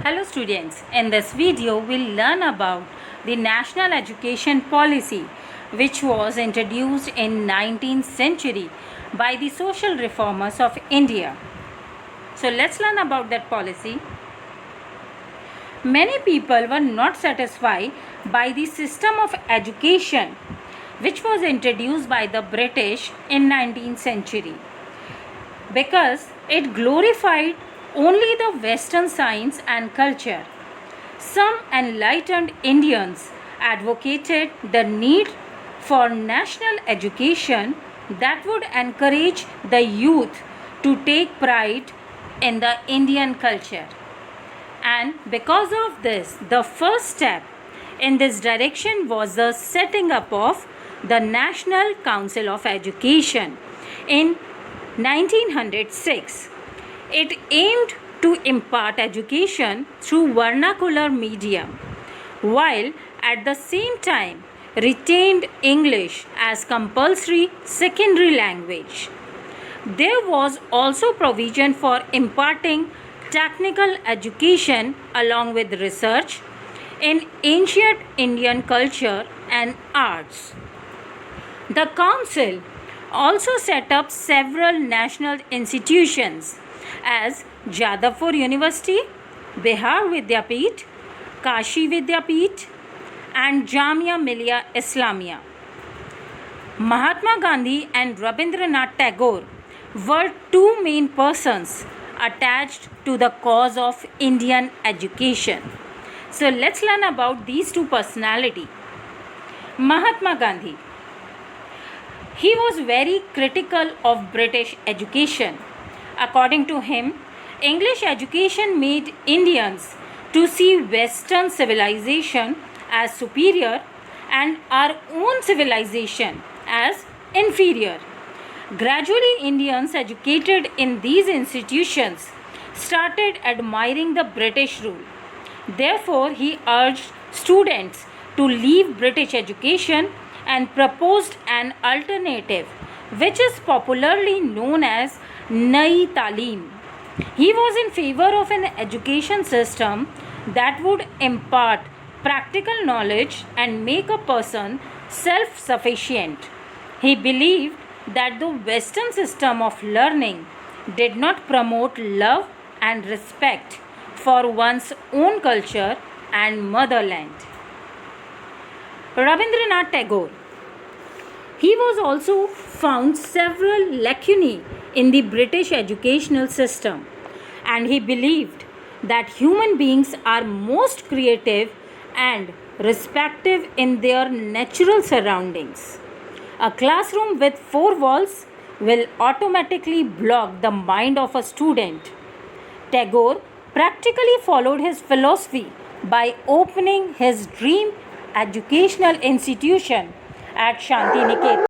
Hello students, in this video we'll learn about the National Education Policy which was introduced in 19th century by the social reformers of India. So let's learn about that policy. Many people were not satisfied by the system of education which was introduced by the British in 19th century because it glorified only the Western science and culture. Some enlightened Indians advocated the need for national education that would encourage the youth to take pride in the Indian culture. And because of this, the first step in this direction was the setting up of the National Council of Education in 1906. It aimed to impart education through vernacular medium, while at the same time retained English as compulsory secondary language. There was also provision for imparting technical education along with research in ancient Indian culture and arts. The council also set up several national institutions as Jadavpur University, Bihar Vidyapeeth, Kashi Vidyapeeth and Jamia Millia Islamia. Mahatma Gandhi and Rabindranath Tagore were two main persons attached to the cause of Indian education. So let's learn about these two personalities. Mahatma Gandhi. He was very critical of British education. According to him, English education made Indians to see Western civilization as superior and our own civilization as inferior. Gradually, Indians educated in these institutions started admiring the British rule. Therefore, he urged students to leave British education and proposed an alternative, which is popularly known as Nai Talim. He was in favor of an education system that would impart practical knowledge and make a person self-sufficient. He believed that the Western system of learning did not promote love and respect for one's own culture and motherland. Rabindranath Tagore. He was also found several lacunae in the British educational system, and he believed that human beings are most creative and respective in their natural surroundings. A classroom with four walls will automatically block the mind of a student. Tagore practically followed his philosophy by opening his dream educational institution at Shantiniketan.